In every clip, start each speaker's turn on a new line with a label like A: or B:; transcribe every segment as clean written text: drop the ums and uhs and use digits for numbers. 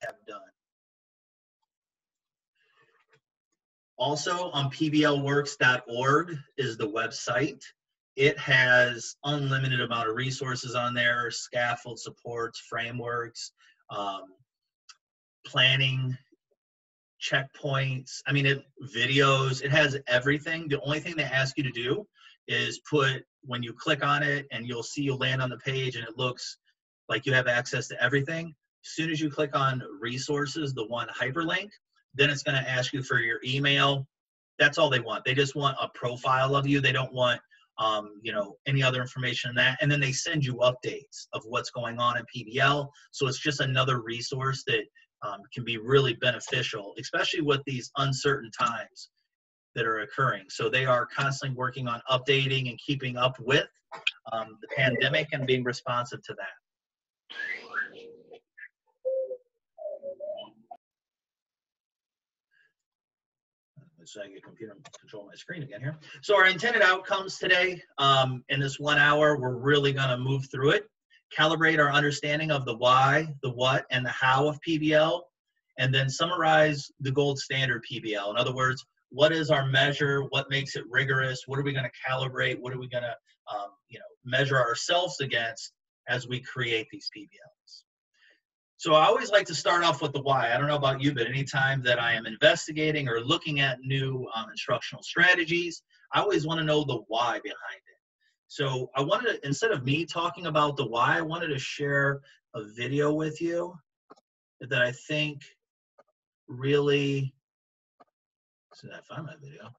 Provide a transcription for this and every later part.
A: have done. Also on pblworks.org is the website. It has unlimited amount of resources on there, scaffold supports, frameworks, planning, checkpoints. I mean, videos, it has everything. The only thing they ask you to do is when you click on it, and you'll land on the page and it looks like you have access to everything. As soon as you click on resources, the one hyperlink, then it's going to ask you for your email. That's all they want. They just want a profile of you. They don't want any other information than that. And then they send you updates of what's going on in PBL. So it's just another resource that can be really beneficial, especially with these uncertain times that are occurring. So they are constantly working on updating and keeping up with the pandemic and being responsive to that. So I get computer control my screen again here. So our intended outcomes today, in this 1 hour, we're really going to move through it, calibrate our understanding of the why, the what, and the how of PBL, and then summarize the gold standard PBL. In other words, what is our measure? What makes it rigorous? What are we going to calibrate? What are we going to measure ourselves against as we create these PBLs? So I always like to start off with the why. I don't know about you, but anytime that I am investigating or looking at new instructional strategies, I always want to know the why behind it. So I wanted to, instead of me talking about the why, I wanted to share a video with you that I think really, so I found my video.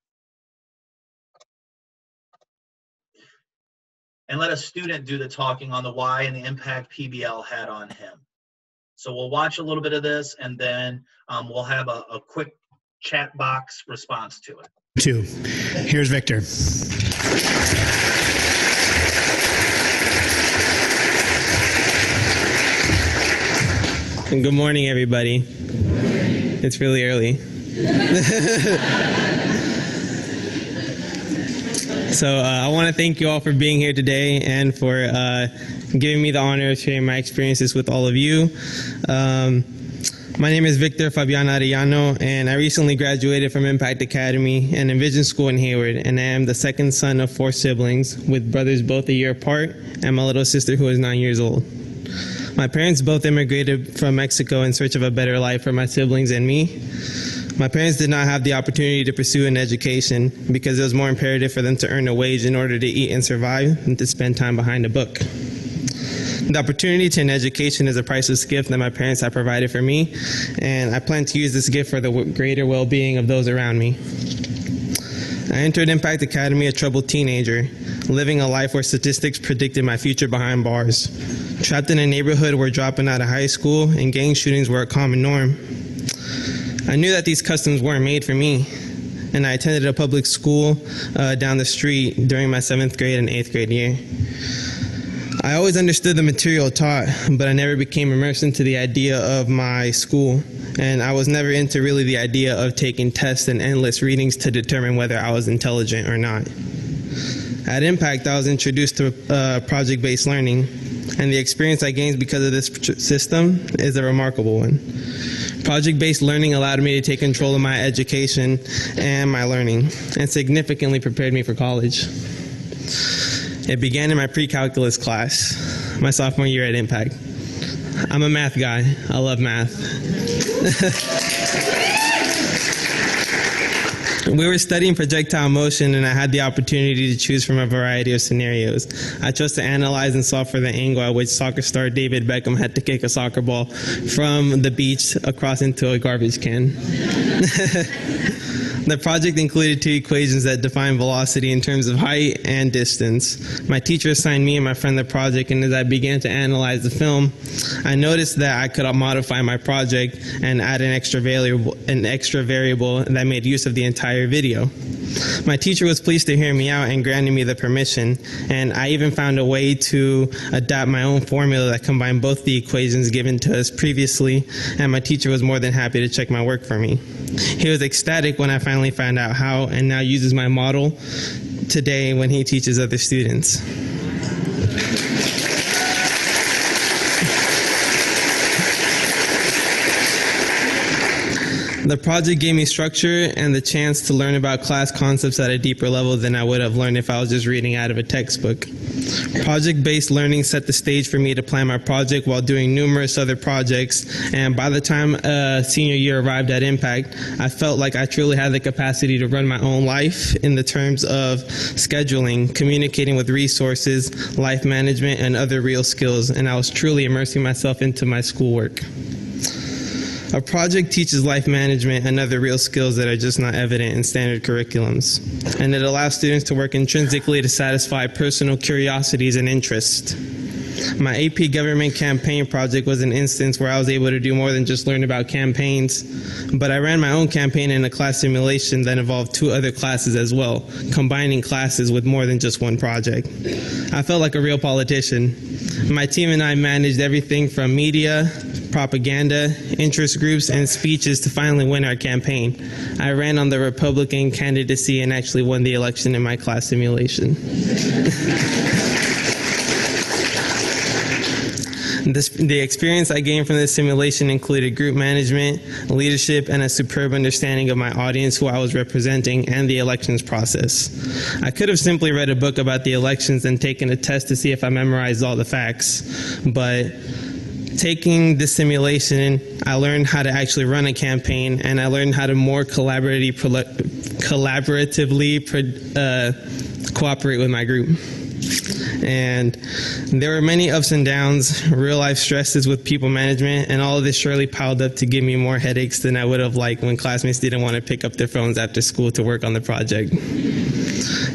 A: And let a student do the talking on the why and the impact PBL had on him. So we'll watch a little bit of this, and then we'll have a quick chat box response to it.
B: Here's Victor.
C: Good morning, everybody. It's really early. So I want to thank you all for being here today and for giving me the honor of sharing my experiences with all of you. My name is Victor Fabian Arellano, and I recently graduated from Impact Academy and Envision School in Hayward, and I am the second son of 4 siblings, with brothers both a year apart, and my little sister who is 9 years old. My parents both immigrated from Mexico in search of a better life for my siblings and me. My parents did not have the opportunity to pursue an education because it was more imperative for them to earn a wage in order to eat and survive than to spend time behind a book. The opportunity to an education is a priceless gift that my parents have provided for me, and I plan to use this gift for the greater well-being of those around me. I entered Impact Academy a troubled teenager, living a life where statistics predicted my future behind bars, trapped in a neighborhood where dropping out of high school and gang shootings were a common norm. I knew that these customs weren't made for me, and I attended a public school down the street during my 7th grade and 8th grade year. I always understood the material taught, but I never became immersed into the idea of my school, and I was never into really the idea of taking tests and endless readings to determine whether I was intelligent or not. At Impact, I was introduced to project-based learning, and the experience I gained because of this system is a remarkable one. Project-based learning allowed me to take control of my education and my learning, and significantly prepared me for college. It began in my pre-calculus class, my sophomore year at Impact. I'm a math guy. I love math. We were studying projectile motion, and I had the opportunity to choose from a variety of scenarios. I chose to analyze and solve for the angle at which soccer star David Beckham had to kick a soccer ball from the beach across into a garbage can. The project included 2 equations that define velocity in terms of height and distance. My teacher assigned me and my friend the project, and as I began to analyze the film, I noticed that I could modify my project and add an extra variable that made use of the entire video. My teacher was pleased to hear me out and granted me the permission, and I even found a way to adapt my own formula that combined both the equations given to us previously, and my teacher was more than happy to check my work for me. He was ecstatic when I finally found out how, and now uses my model today when he teaches other students. The project gave me structure and the chance to learn about class concepts at a deeper level than I would have learned if I was just reading out of a textbook. Project-based learning set the stage for me to plan my project while doing numerous other projects, and by the time senior year arrived at Impact, I felt like I truly had the capacity to run my own life in the terms of scheduling, communicating with resources, life management, and other real skills, and I was truly immersing myself into my schoolwork. A project teaches life management and other real skills that are just not evident in standard curriculums, and it allows students to work intrinsically to satisfy personal curiosities and interests. My AP Government Campaign project was an instance where I was able to do more than just learn about campaigns, but I ran my own campaign in a class simulation that involved 2 other classes as well, combining classes with more than just one project. I felt like a real politician. My team and I managed everything from media, propaganda, interest groups, and speeches to finally win our campaign. I ran on the Republican candidacy and actually won the election in my class simulation. The experience I gained from this simulation included group management, leadership, and a superb understanding of my audience who I was representing and the elections process. I could have simply read a book about the elections and taken a test to see if I memorized all the facts, but taking this simulation, I learned how to actually run a campaign, and I learned how to more collaboratively cooperate with my group. And there were many ups and downs, real life stresses with people management, and all of this surely piled up to give me more headaches than I would have liked when classmates didn't want to pick up their phones after school to work on the project.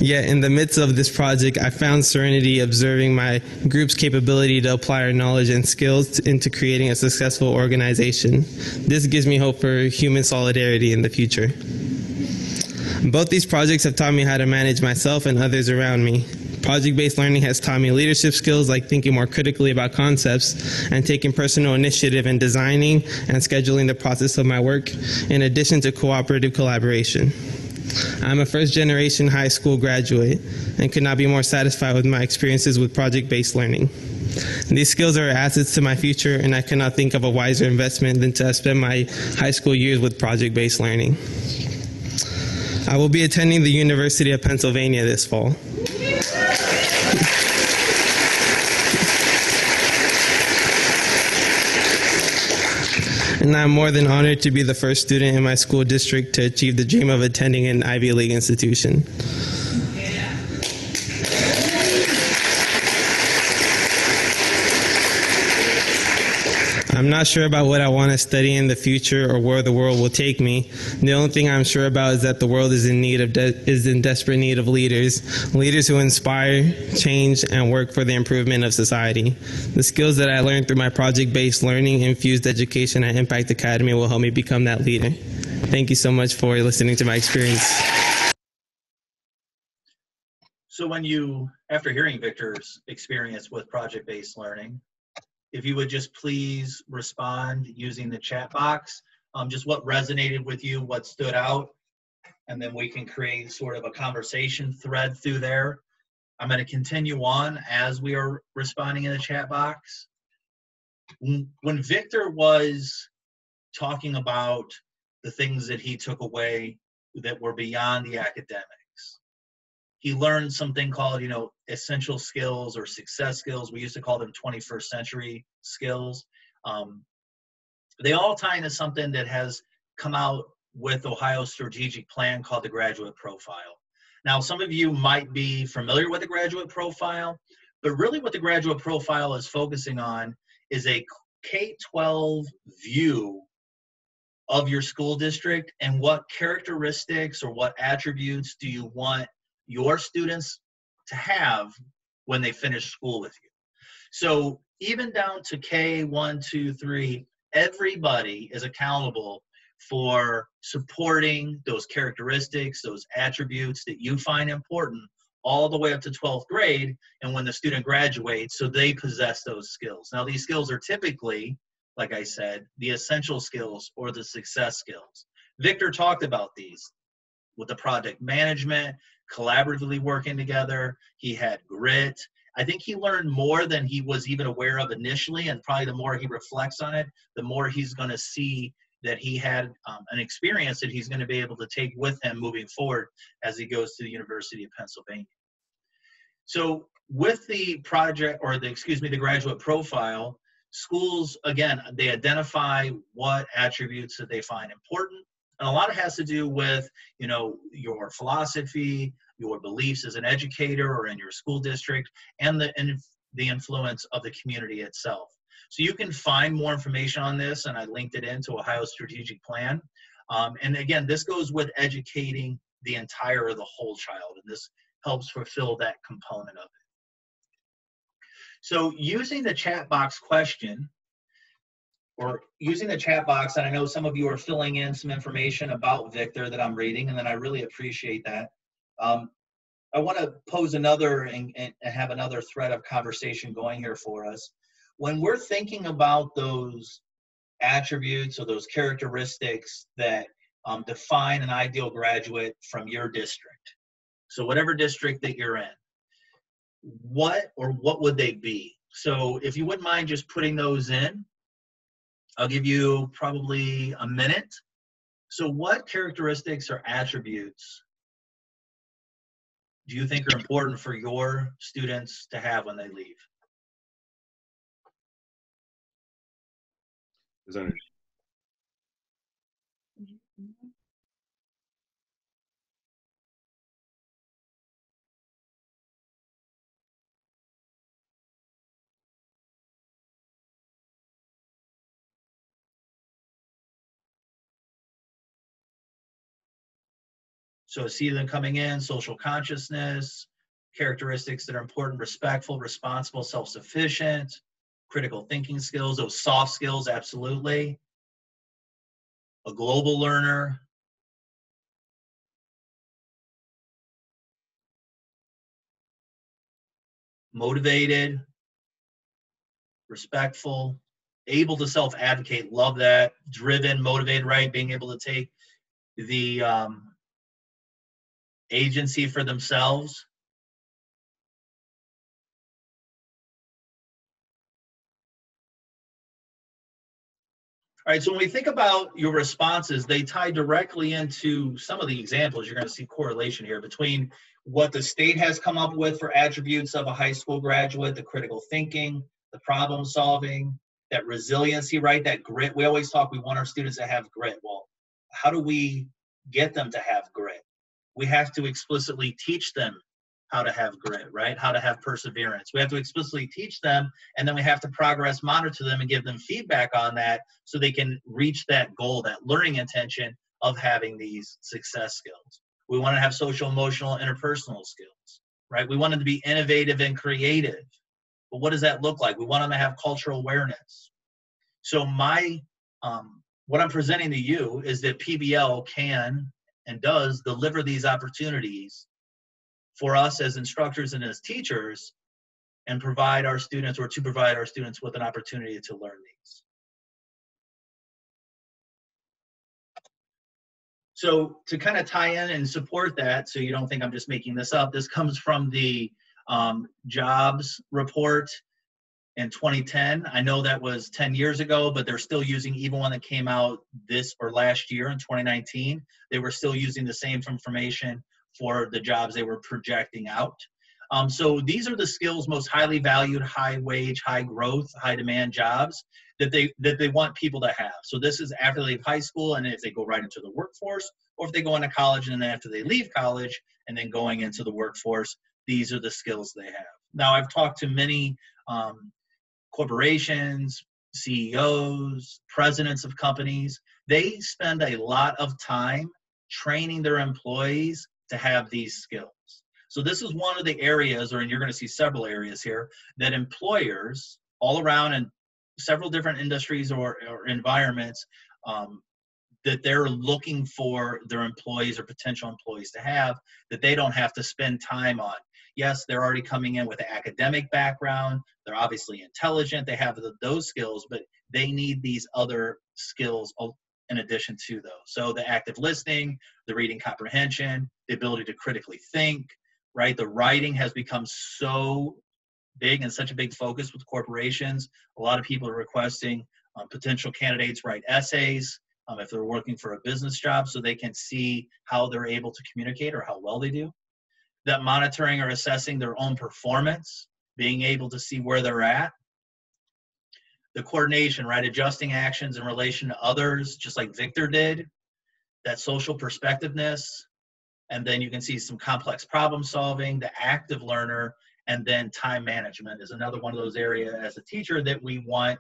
C: Yet in the midst of this project, I found serenity observing my group's capability to apply our knowledge and skills into creating a successful organization. This gives me hope for human solidarity in the future. Both these projects have taught me how to manage myself and others around me. Project-based learning has taught me leadership skills like thinking more critically about concepts and taking personal initiative in designing and scheduling the process of my work, in addition to cooperative collaboration. I'm a first-generation high school graduate and could not be more satisfied with my experiences with project-based learning. These skills are assets to my future, and I cannot think of a wiser investment than to spend my high school years with project-based learning. I will be attending the University of Pennsylvania this fall. And I'm more than honored to be the first student in my school district to achieve the dream of attending an Ivy League institution. I'm not sure about what I want to study in the future or where the world will take me. The only thing I'm sure about is that the world is in desperate need of leaders who inspire, change, and work for the improvement of society. The skills that I learned through my project-based learning infused education at Impact Academy will help me become that leader. Thank you so much for listening to my experience.
A: So when you, after hearing Victor's experience with project-based learning, if you would just please respond using the chat box, just what resonated with you, what stood out, and then we can create sort of a conversation thread through there. I'm going to continue on as we are responding in the chat box. When Victor was talking about the things that he took away that were beyond the academics, he learned something called, essential skills or success skills. We used to call them 21st century skills. They all tie into something that has come out with Ohio's strategic plan called the graduate profile. Now, some of you might be familiar with the graduate profile, but really what the graduate profile is focusing on is a K-12 view of your school district and what characteristics or what attributes do you want your students to have when they finish school with you. So even down to K1, 2, 3, everybody is accountable for supporting those characteristics, those attributes that you find important all the way up to 12th grade, and when the student graduates, so they possess those skills. Now, these skills are typically, like I said, the essential skills or the success skills. Victor talked about these with the project management, collaboratively working together. He had grit. I think he learned more than he was even aware of initially, and probably the more he reflects on it, the more he's going to see that he had an experience that he's going to be able to take with him moving forward as he goes to the University of Pennsylvania. So with the project, or the graduate profile, schools, again, they identify what attributes that they find important. And a lot of it has to do with, you know, your philosophy, your beliefs as an educator or in your school district, and the influence of the community itself. So you can find more information on this, and I linked it into Ohio Strategic Plan. And again, this goes with educating the entire or the whole child, and this helps fulfill that component of it. So using the chat box question, or using the chat box, and I know some of you are filling in some information about Victor that I'm reading, and then I really appreciate that. I want to pose another and have another thread of conversation going here for us. When we're thinking about those attributes or those characteristics that define an ideal graduate from your district, so whatever district that you're in, what would they be? So if you wouldn't mind just putting those in, I'll give you probably a minute. So what characteristics or attributes do you think are important for your students to have when they leave? So see them coming in, social consciousness, characteristics that are important: respectful, responsible, self-sufficient, critical thinking skills, those soft skills, absolutely. A global learner. Motivated, respectful, able to self-advocate, love that. Driven, motivated, right? Being able to take the agency for themselves. All right, so when we think about your responses, they tie directly into some of the examples. You're going to see correlation here between what the state has come up with for attributes of a high school graduate: the critical thinking, the problem solving, that resiliency, right? That grit. We always talk, we want our students to have grit. Well, how do we get them to have grit? We have to explicitly teach them how to have grit, right? How to have perseverance. We have to explicitly teach them, and then we have to progress monitor them and give them feedback on that so they can reach that goal, that learning intention of having these success skills. We want to have social, emotional, interpersonal skills, right? We want them to be innovative and creative. But what does that look like? We want them to have cultural awareness. So what I'm presenting to you is that PBL can and does deliver these opportunities for us as instructors and as teachers, and provide our students, or to provide our students with an opportunity to learn these. So to kind of tie in and support that, so you don't think I'm just making this up, this comes from the jobs report in 2010. I know that was 10 years ago, but they're still using, even one that came out this or last year in 2019, they were still using the same information for the jobs they were projecting out. So these are the skills most highly valued, high wage, high growth, high demand jobs that they want people to have. So this is after they leave high school, and if they go right into the workforce, or if they go into college and then after they leave college and then going into the workforce, these are the skills they have. Now, I've talked to many corporations, CEOs, presidents of companies. They spend a lot of time training their employees to have these skills. So this is one of the areas, and you're going to see several areas here, that employers all around in several different industries or environments that they're looking for their employees or potential employees to have, that they don't have to spend time on. Yes, they're already coming in with an academic background. They're obviously intelligent. They have those skills, but they need these other skills in addition to those. So the active listening, the reading comprehension, the ability to critically think, right? The writing has become so big and such a big focus with corporations. A lot of people are requesting potential candidates write essays. if they're working for a business job, so they can see how they're able to communicate or how well they do. That monitoring or assessing their own performance, being able to see where they're at. The coordination, right? Adjusting actions in relation to others, just like Victor did. That social perspectiveness. And then you can see some complex problem solving, the active learner, and then time management is another one of those areas as a teacher that we want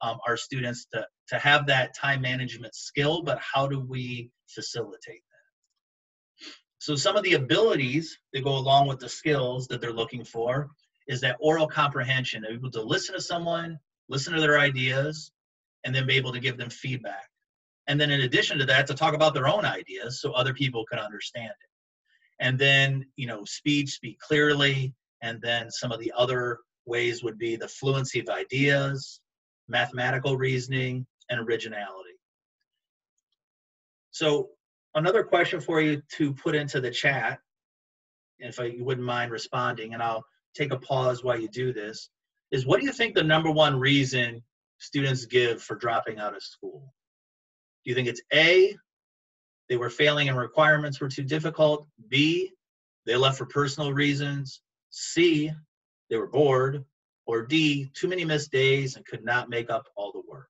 A: our students to have that time management skill, but how do we facilitate that? So some of the abilities that go along with the skills that they're looking for is that oral comprehension, able to listen to someone, listen to their ideas, and then be able to give them feedback. And then in addition to that, to talk about their own ideas so other people can understand it. And then, speak clearly. And then some of the other ways would be the fluency of ideas, mathematical reasoning, and originality. So another question for you to put into the chat, if you wouldn't mind responding, and I'll take a pause while you do this, is what do you think the number one reason students give for dropping out of school? Do you think it's A, they were failing and requirements were too difficult? B, they left for personal reasons? C, they were bored? Or D, too many missed days and could not make up all the work?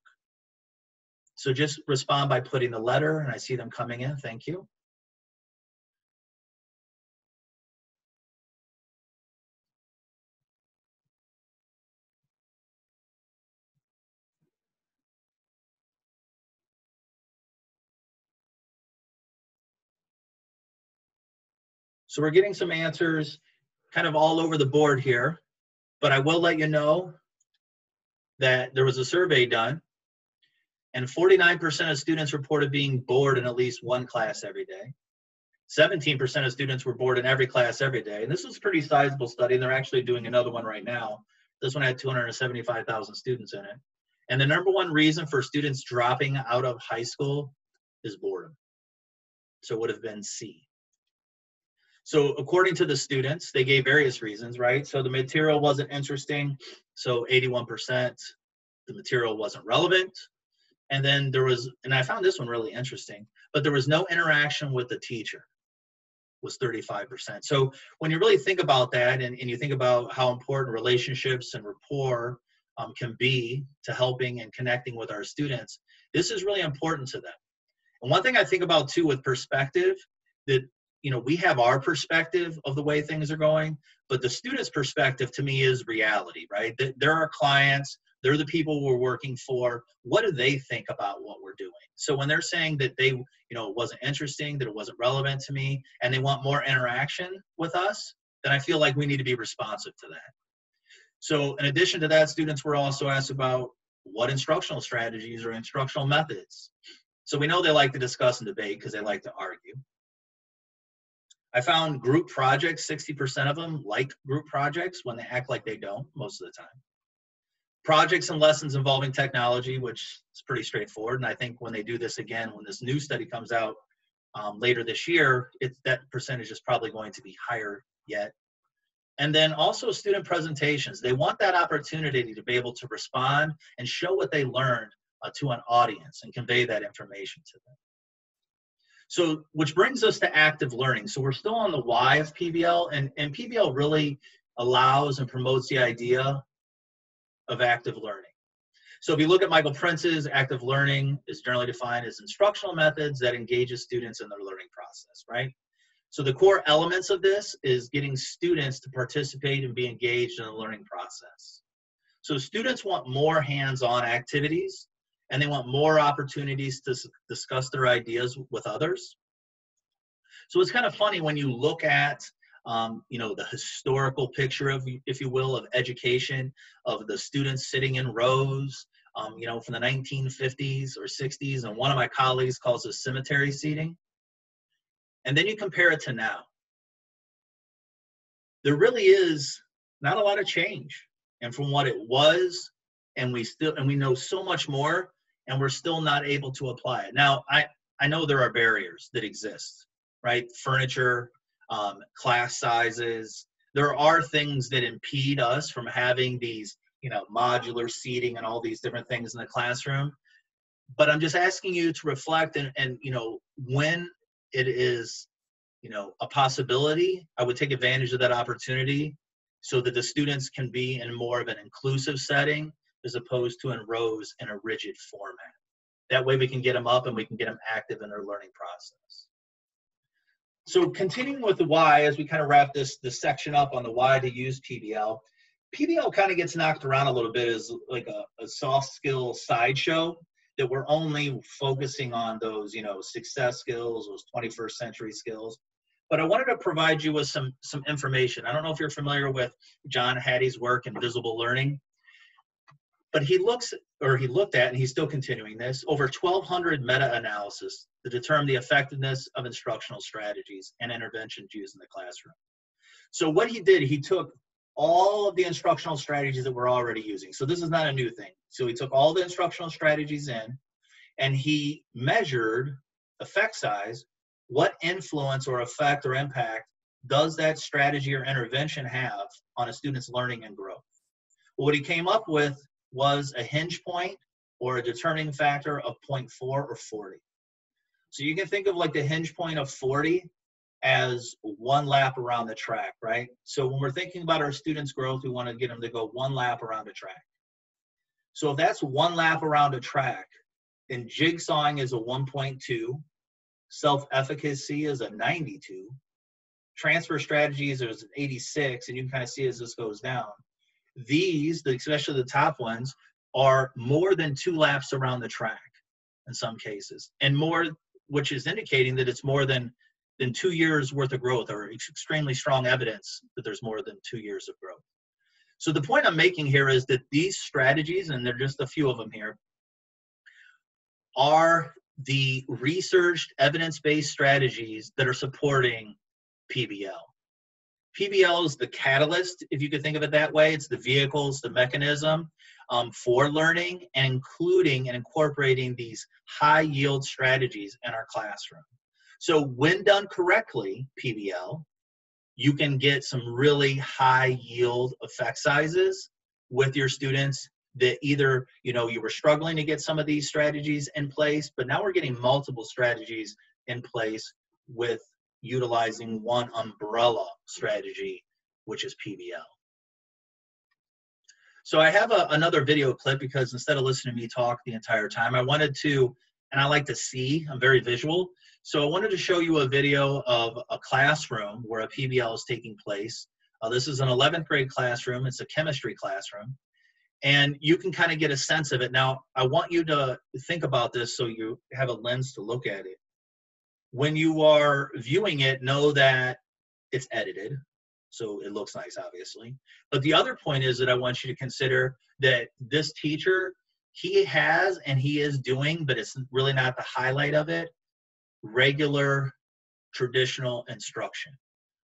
A: So just respond by putting the letter, and I see them coming in. Thank you. So we're getting some answers kind of all over the board here, but I will let you know that there was a survey done, and 49% of students reported being bored in at least one class every day. 17% of students were bored in every class every day. And this was a pretty sizable study, and they're actually doing another one right now. This one had 275,000 students in it. And the number one reason for students dropping out of high school is boredom. So it would have been C. So according to the students, they gave various reasons, right? So the material wasn't interesting. So 81%, the material wasn't relevant. And then there was, and I found this one really interesting, but there was no interaction with the teacher, was 35%. So when you really think about that, and you think about how important relationships and rapport can be to helping and connecting with our students, this is really important to them. And one thing I think about too with perspective, that we have our perspective of the way things are going, but the student's perspective to me is reality, right? They're our clients, they're the people we're working for. What do they think about what we're doing? So when they're saying that they, it wasn't interesting, that it wasn't relevant to me, and they want more interaction with us, then I feel like we need to be responsive to that. So in addition to that, students were also asked about what instructional strategies or instructional methods. So we know they like to discuss and debate because they like to argue. I found group projects, 60% of them like group projects when they act like they don't most of the time. Projects and lessons involving technology, which is pretty straightforward. And I think when they do this again, when this new study comes out later this year, that percentage is probably going to be higher yet. And then also student presentations. They want that opportunity to be able to respond and show what they learned to an audience and convey that information to them. So, which brings us to active learning. So we're still on the why of PBL, and PBL really allows and promotes the idea of active learning. So if you look at Michael Prince's active learning is generally defined as instructional methods that engages students in their learning process, right? So the core elements of this is getting students to participate and be engaged in the learning process. So students want more hands-on activities, and they want more opportunities to discuss their ideas with others. So it's kind of funny when you look at the historical picture of, if you will, of education, of the students sitting in rows, from the 1950s or 60s, and one of my colleagues calls it cemetery seating. And then you compare it to now. There really is not a lot of change. And from what it was, and we know so much more, and we're still not able to apply it. Now, I know there are barriers that exist, right? Furniture, class sizes. There are things that impede us from having these, modular seating and all these different things in the classroom. But I'm just asking you to reflect and when it is, a possibility, I would take advantage of that opportunity so that the students can be in more of an inclusive setting as opposed to in rows in a rigid format. That way we can get them up and we can get them active in their learning process. So continuing with the why, as we kind of wrap this section up on the why to use PBL, PBL kind of gets knocked around a little bit as like a soft skill sideshow, that we're only focusing on those, success skills, those 21st century skills. But I wanted to provide you with some information. I don't know if you're familiar with John Hattie's work in visible learning, but he looked at, and he's still continuing this, over 1,200 meta-analysis to determine the effectiveness of instructional strategies and interventions used in the classroom. So what he did, he took all of the instructional strategies that we're already using. So this is not a new thing. So he took all the instructional strategies in, and he measured effect size. What influence or effect or impact does that strategy or intervention have on a student's learning and growth? Well, what he came up with was a hinge point or a determining factor of 0.4 or 40. So you can think of like the hinge point of 40 as one lap around the track, right? So when we're thinking about our students' growth, we want to get them to go one lap around a track. So if that's one lap around a track, then jigsawing is a 1.2, self-efficacy is a 92, transfer strategies is an 86, and you can kind of see as this goes down. These, especially the top ones, are more than 2 laps around the track in some cases, and more, which is indicating that it's more than 2 years worth of growth, or extremely strong evidence that there's more than 2 years of growth. So the point I'm making here is that these strategies, and there are just a few of them here, are the researched evidence-based strategies that are supporting PBL. PBL is the catalyst, if you could think of it that way. It's the vehicles, the mechanism for learning, and including and incorporating these high-yield strategies in our classroom. So when done correctly, PBL, you can get some really high-yield effect sizes with your students that either, you were struggling to get some of these strategies in place, but now we're getting multiple strategies in place with utilizing one umbrella strategy, which is PBL. So I have another video clip, because instead of listening to me talk the entire time, I wanted to, and I like to see, I'm very visual, so I wanted to show you a video of a classroom where a PBL is taking place. This is an 11th grade classroom. It's a chemistry classroom. And you can kind of get a sense of it. Now, I want you to think about this so you have a lens to look at it. When you are viewing it, know that it's edited, so it looks nice, obviously. But the other point is that I want you to consider that this teacher, he has and he is doing, but it's really not the highlight of it, regular traditional instruction.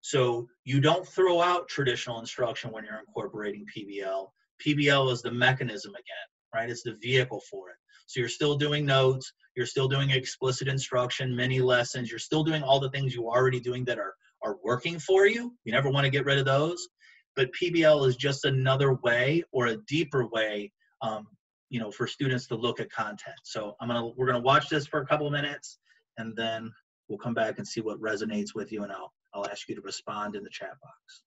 A: So you don't throw out traditional instruction when you're incorporating PBL. PBL is the mechanism again, right? It's the vehicle for it. So you're still doing notes, you're still doing explicit instruction, mini lessons, you're still doing all the things you're already doing that are working for you. You never want to get rid of those. But PBL is just another way, or a deeper way, for students to look at content. So we're gonna watch this for a couple of minutes, and then we'll come back and see what resonates with you, and I'll ask you to respond in the chat box.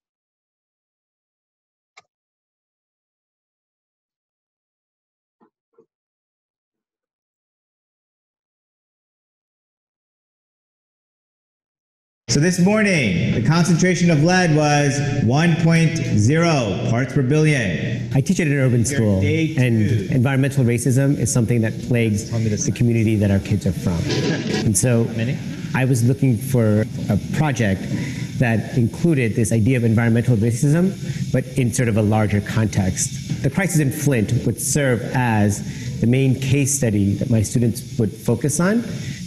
D: So this morning, the concentration of lead was 1.0 parts per billion.
E: I teach at an urban school, and environmental racism is something that plagues the community that our kids are from. And so I was looking for a project that included this idea of environmental racism, but in sort of a larger context. The crisis in Flint would serve as the main case study that my students would focus on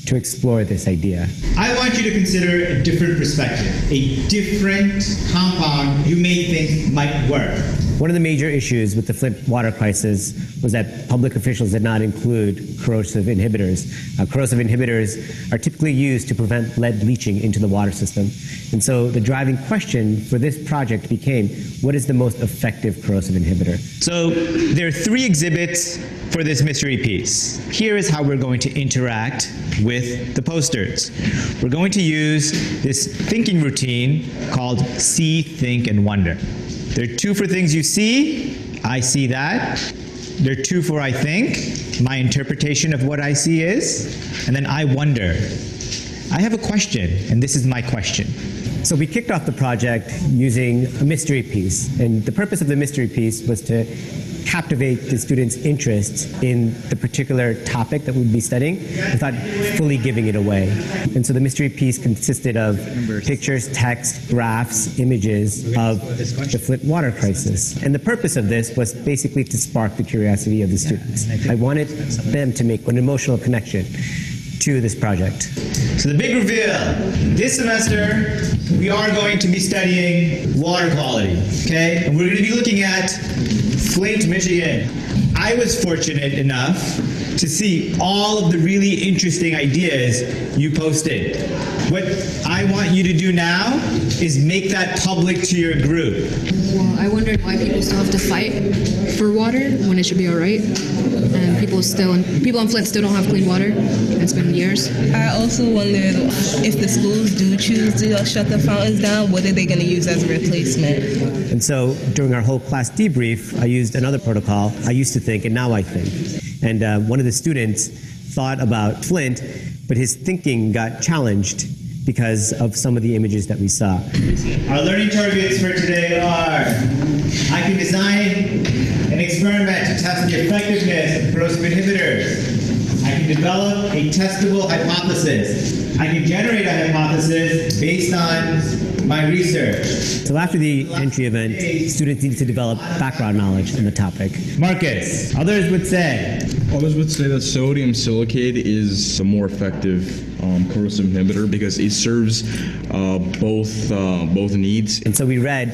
E: to explore this idea.
D: I want you to consider a different perspective, a different compound you may think might work.
E: One of the major issues with the Flint water crisis was that public officials did not include corrosive inhibitors. Corrosive inhibitors are typically used to prevent lead leaching into the water system. And so the driving question for this project became, what is the most effective corrosive inhibitor?
D: So there are 3 exhibits for this mystery piece. Here is how we're going to interact with the posters. We're going to use this thinking routine called See, Think, and Wonder. There are 2 for things you see. I see that. There are 2 for I think. My interpretation of what I see is. And then I wonder. I have a question, and this is my question.
E: So we kicked off the project using a mystery piece. And the purpose of the mystery piece was to captivate the students' interest in the particular topic that we'd be studying without fully giving it away. And so the mystery piece consisted of pictures, text, graphs, images of the Flint water crisis. And the purpose of this was basically to spark the curiosity of the students. I wanted them to make an emotional connection to this project.
D: So the big reveal, this semester we are going to be studying water quality, okay? And we're going to be looking at Flint, Michigan. I was fortunate enough to see all of the really interesting ideas you posted. What I want you to do now is make that public to your group.
F: Well, I wondered why people still have to fight for water when it should be all right. And people in Flint still don't have clean water. It's been years.
G: I also wondered if the schools do choose to shut the fountains down, what are they going to use as a replacement?
E: And so during our whole class debrief, I used another protocol. I used to think, and now I think. And one of the students thought about Flint, but his thinking got challenged because of some of the images that we saw.
D: Our learning targets for today are, I can design an experiment to test the effectiveness of corrosive inhibitors. I can develop a testable hypothesis. I can generate a hypothesis based on my research.
E: So after the entry event, students needed to develop background knowledge on the topic.
D: Marcus, others would say
H: that sodium silicate is a more effective corrosive inhibitor because it serves both needs.
E: And so we read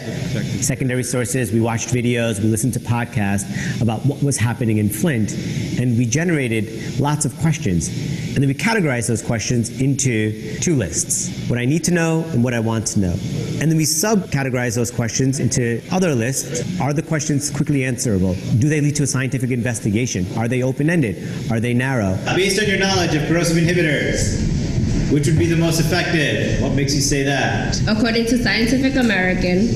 E: secondary sources, we watched videos, we listened to podcasts about what was happening in Flint, and we generated lots of questions. And then we categorized those questions into 2 lists, what I need to know and what I want to know. And then we subcategorized those questions into other lists. Are the questions quickly answerable? Do they lead to a scientific investigation? Are they open-ended? Are they narrow?
D: Based on your knowledge of corrosive inhibitors, which would be the most effective? What makes you say that?
I: According to Scientific American,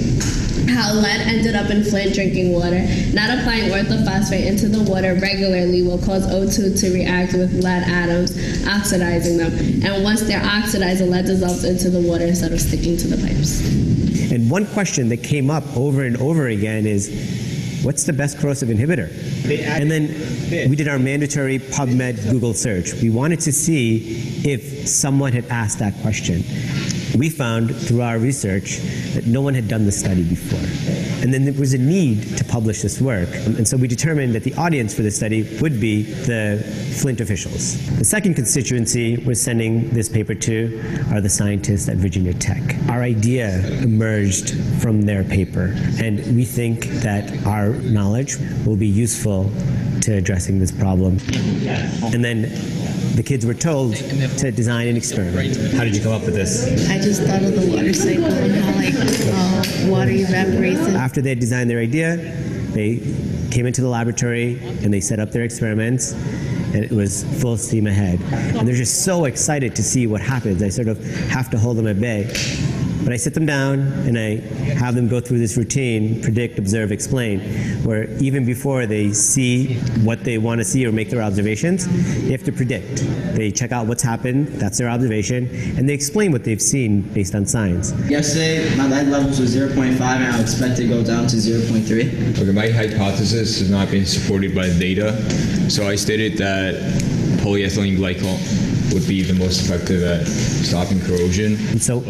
I: how lead ended up in Flint drinking water. Not applying orthophosphate into the water regularly will cause O2 to react with lead atoms, oxidizing them. And once they're oxidized, the lead dissolves into the water instead of sticking to the pipes.
E: And one question that came up over and over again is, what's the best corrosive inhibitor? And then we did our mandatory PubMed Google search. We wanted to see if someone had asked that question. We found through our research that no one had done this study before. And then there was a need to publish this work. And so we determined that the audience for this study would be the Flint officials. The second constituency we're sending this paper to are the scientists at Virginia Tech. Our idea emerged from their paper, and we think that our knowledge will be useful to addressing this problem. And then the kids were told to design an experiment. How did you come up with this?
J: I just thought of the water cycle and how water evaporates.
E: After they designed their idea, they came into the laboratory and they set up their experiments, and it was full steam ahead. And they're just so excited to see what happens. I sort of have to hold them at bay. But I sit them down and I have them go through this routine, predict, observe, explain, where even before they see what they want to see or make their observations, they have to predict. They check out what's happened, that's their observation, and they explain what they've seen based on science.
K: Yesterday, my lead levels were 0.5 and I expect to go down to 0.3.
L: Okay, my hypothesis has not been supported by the data, so I stated that polyethylene glycol would be the most effective at stopping corrosion.
E: And so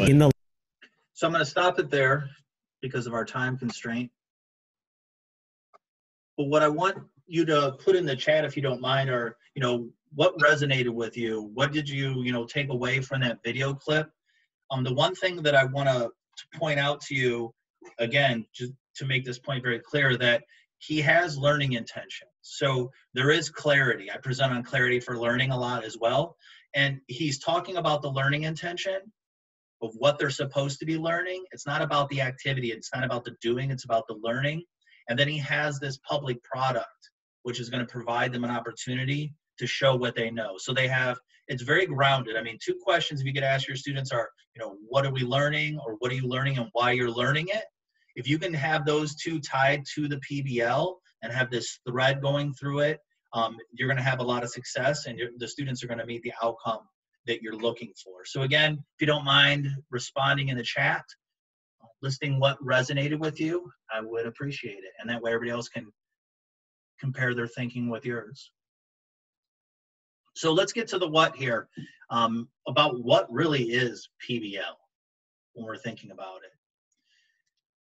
A: So I'm going to stop it there because of our time constraint. But what I want you to put in the chat, if you don't mind, are, what resonated with you? What did you, take away from that video clip? The one thing that I want to point out to you, again, just to make this point very clear that he has learning intention. So there is clarity. I present on clarity for learning a lot as well. And he's talking about the learning intention of what they're supposed to be learning. It's not about the activity. It's not about the doing. It's about the learning. And then he has this public product, which is going to provide them an opportunity to show what they know. So they have, it's very grounded. I mean, 2 questions if you could ask your students are, you know, what are we learning, or what are you learning and why you're learning it? If you can have those 2 tied to the PBL and have this thread going through it, you're going to have a lot of success, and the students are going to meet the outcome that you're looking for. So again, if you don't mind responding in the chat, listing what resonated with you, I would appreciate it. And that way everybody else can compare their thinking with yours. So let's get to the what here, about what really is PBL when we're thinking about it.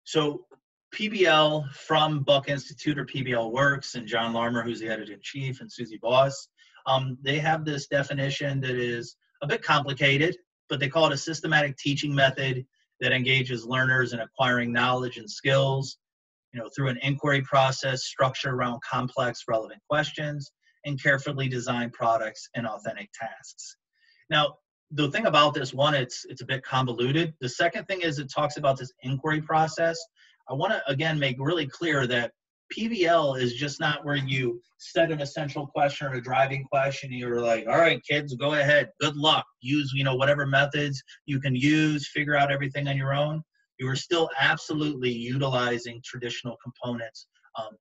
A: So PBL from Buck Institute, or PBL Works, and John Larmer, who's the editor-in-chief, and Susie Boss, they have this definition that is a bit complicated, but they call it a systematic teaching method that engages learners in acquiring knowledge and skills, you know, through an inquiry process structured around complex, relevant questions, and carefully designed products and authentic tasks. Now, the thing about this one, it's a bit convoluted. The second thing is it talks about this inquiry process. I want to, again, make really clear that PBL is just not where you set an essential question or a driving question and you're like, all right, kids, go ahead, good luck. Use, you know, whatever methods you can use, figure out everything on your own. You are still absolutely utilizing traditional components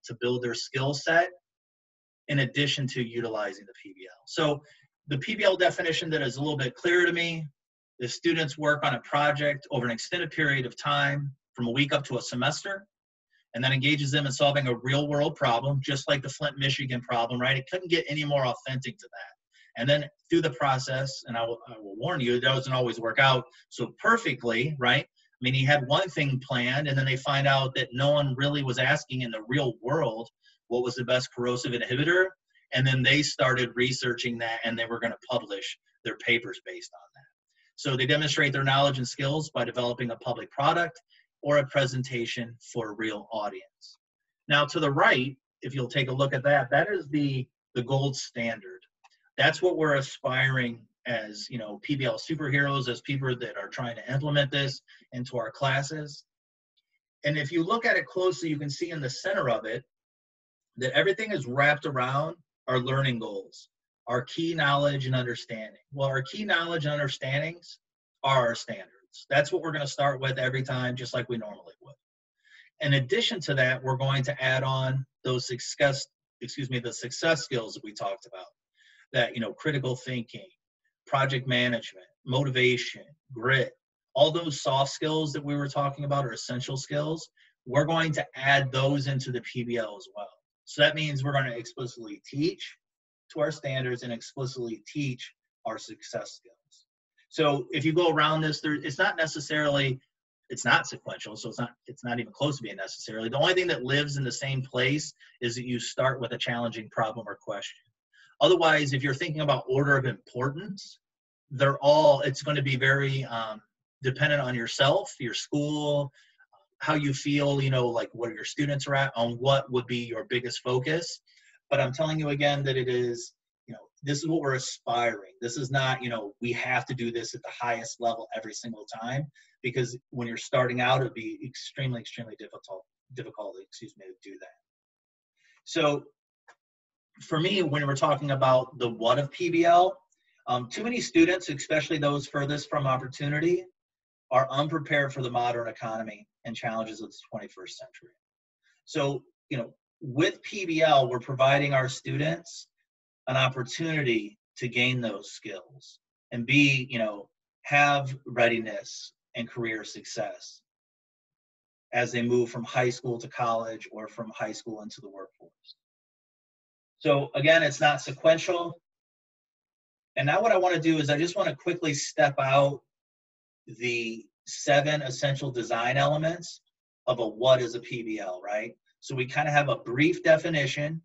A: to build their skill set, in addition to utilizing the PBL. So the PBL definition that is a little bit clearer to me, the students work on a project over an extended period of time, from a week up to a semester, and then engages them in solving a real world problem, just like the Flint, Michigan problem, right? It couldn't get any more authentic to that. And then through the process, and I will warn you, it doesn't always work out so perfectly, right? I mean, he had one thing planned, and then they find out that no one really was asking in the real world what was the best corrosive inhibitor. And then they started researching that, and they were going to publish their papers based on that. So they demonstrate their knowledge and skills by developing a public product or a presentation for a real audience. Now, to the right, if you'll take a look at that, that is the gold standard. That's what we're aspiring as, you know, PBL superheroes, as people that are trying to implement this into our classes. And if you look at it closely, you can see in the center of it that everything is wrapped around our learning goals, our key knowledge and understanding. Well, our key knowledge and understandings are our standards. That's what we're going to start with every time, just like we normally would. In addition to that, we're going to add on those the success skills that we talked about. That, you know, critical thinking, project management, motivation, grit, all those soft skills that we were talking about are essential skills. We're going to add those into the PBL as well. So that means we're going to explicitly teach to our standards and explicitly teach our success skills. So if you go around this, it's not necessarily, it's not sequential, so it's not even close to being necessarily. The only thing that lives in the same place is that you start with a challenging problem or question. Otherwise, if you're thinking about order of importance, it's going to be very dependent on yourself, your school, how you feel, you know, like where your students are at, on what would be your biggest focus. But I'm telling you again that it is, you know, this is what we're aspiring. This is not, you know, we have to do this at the highest level every single time, because when you're starting out, it'd be extremely, extremely difficult, to do that. So for me, when we're talking about the what of PBL, too many students, especially those furthest from opportunity, are unprepared for the modern economy and challenges of the 21st century. So, you know, with PBL, we're providing our students an opportunity to gain those skills and be, you know, have readiness and career success as they move from high school to college or from high school into the workforce. So again, it's not sequential. And now what I want to do is I just want to quickly step out the 7 essential design elements of a what is a PBL, right? So we kind of have a brief definition,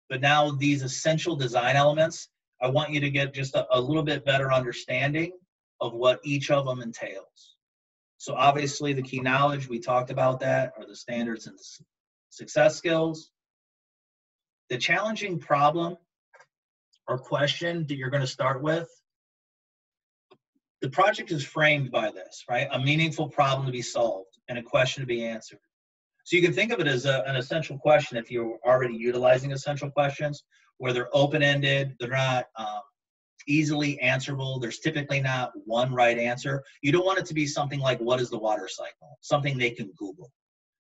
A: but now these essential design elements, I want you to get just a little bit better understanding of what each of them entails. So obviously the key knowledge, we talked about that, are the standards and success skills. The challenging problem or question that you're going to start with, the project is framed by this, right? A meaningful problem to be solved and a question to be answered. So you can think of it as an essential question if you're already utilizing essential questions, where they're open-ended, they're not easily answerable. There's typically not one right answer. You don't want it to be something like, what is the water cycle? Something they can Google.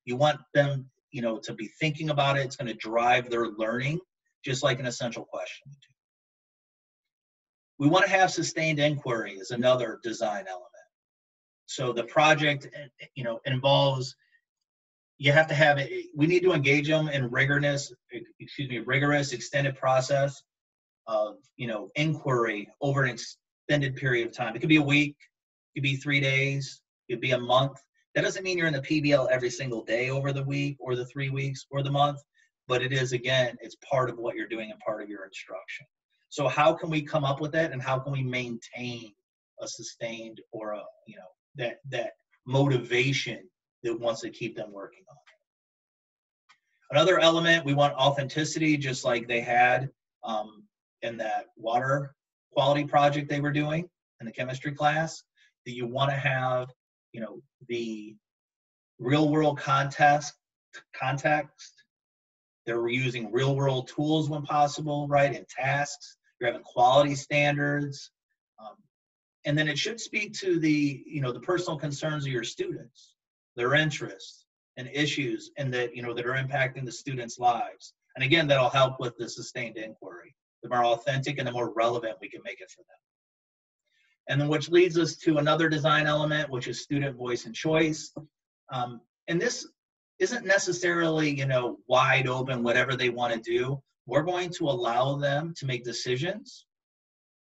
A: You want them, to be thinking about it. It's going to drive their learning, just like an essential question would do. We want to have sustained inquiry as another design element. So the project, involves, you have to have it, we need to engage them in rigorous extended process of, inquiry over an extended period of time. It could be a week, it could be 3 days, it could be a month. That doesn't mean you're in the PBL every single day over the week or the 3 weeks or the month, but it is, again, it's part of what you're doing and part of your instruction. So how can we come up with that, and how can we maintain a sustained or that motivation that wants to keep them working on it? Another element, we want authenticity, just like they had in that water quality project they were doing in the chemistry class, that you want to have, the real world context. They're using real world tools when possible, right, in tasks. You're having quality standards. And then it should speak to the, the personal concerns of your students, their interests and issues, and that, that are impacting the students' lives. And again, that'll help with the sustained inquiry. The more authentic and the more relevant we can make it for them. And then which leads us to another design element, which is student voice and choice. And this isn't necessarily, wide open, whatever they want to do. We're going to allow them to make decisions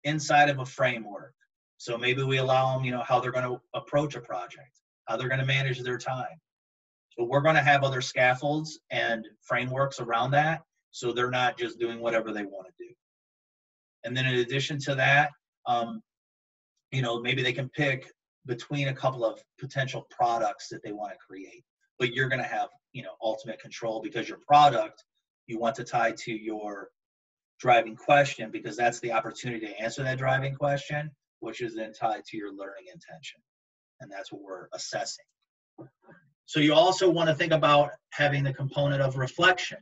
A: inside of a framework. So maybe we allow them, how they're going to approach a project, how they're going to manage their time. So we're going to have other scaffolds and frameworks around that, so they're not just doing whatever they want to do. And then in addition to that, maybe they can pick between a couple of potential products that they want to create, but you're going to have, ultimate control, because your product, you want to tie to your driving question, because that's the opportunity to answer that driving question, which is then tied to your learning intention. And that's what we're assessing. So you also want to think about having the component of reflection.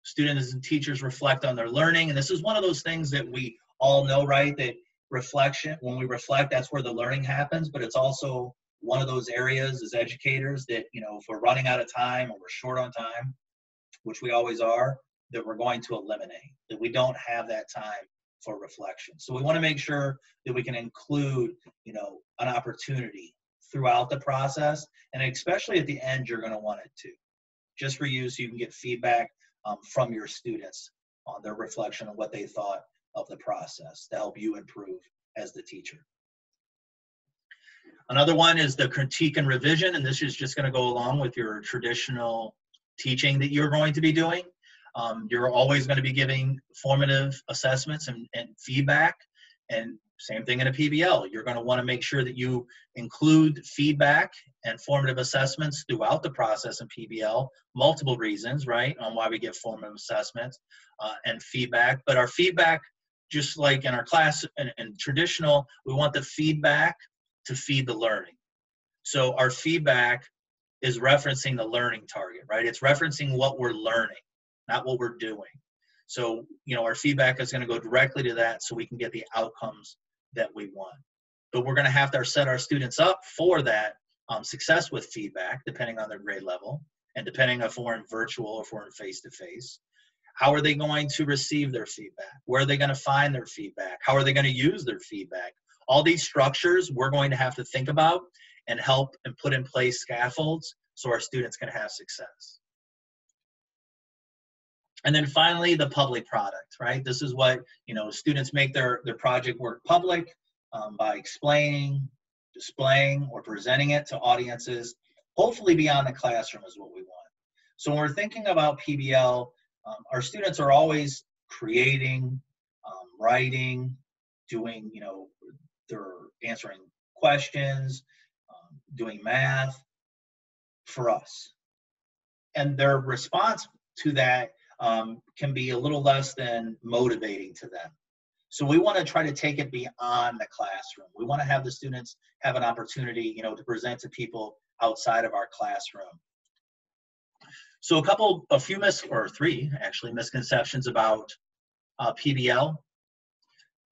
A: Students and teachers reflect on their learning. And this is one of those things that we all know, right? That reflection, when we reflect, that's where the learning happens. But it's also one of those areas as educators that, if we're running out of time or we're short on time, which we always are, that we're going to eliminate, that we don't have that time for reflection. So we want to make sure that we can include, an opportunity throughout the process, and especially at the end, you're going to want it to, just for you, so you can get feedback from your students on their reflection on what they thought of the process to help you improve as the teacher. Another one is the critique and revision, and this is just going to go along with your traditional teaching that you're going to be doing. You're always going to be giving formative assessments and feedback, and same thing in a PBL. You're going to want to make sure that you include feedback and formative assessments throughout the process in PBL. Multiple reasons, right, on why we give formative assessments and feedback. But our feedback, just like in our class and traditional, we want the feedback to feed the learning. So our feedback is referencing the learning target, right? It's referencing what we're learning, not what we're doing. So, our feedback is going to go directly to that, so we can get the outcomes that we want. But we're going to have to set our students up for that success with feedback, depending on their grade level, and depending if we're in virtual or if we're in face-to-face. How are they going to receive their feedback? Where are they going to find their feedback? How are they going to use their feedback? All these structures we're going to have to think about and help and put in place scaffolds so our students can have success. And then finally, the public product, right? This is what, students make their project work public by explaining, displaying, or presenting it to audiences, hopefully beyond the classroom is what we want. So when we're thinking about PBL, our students are always creating, writing, doing, they're answering questions, doing math for us. And their response to that can be a little less than motivating to them. So we want to try to take it beyond the classroom. We want to have the students have an opportunity, you know, to present to people outside of our classroom. So three actually misconceptions about PBL.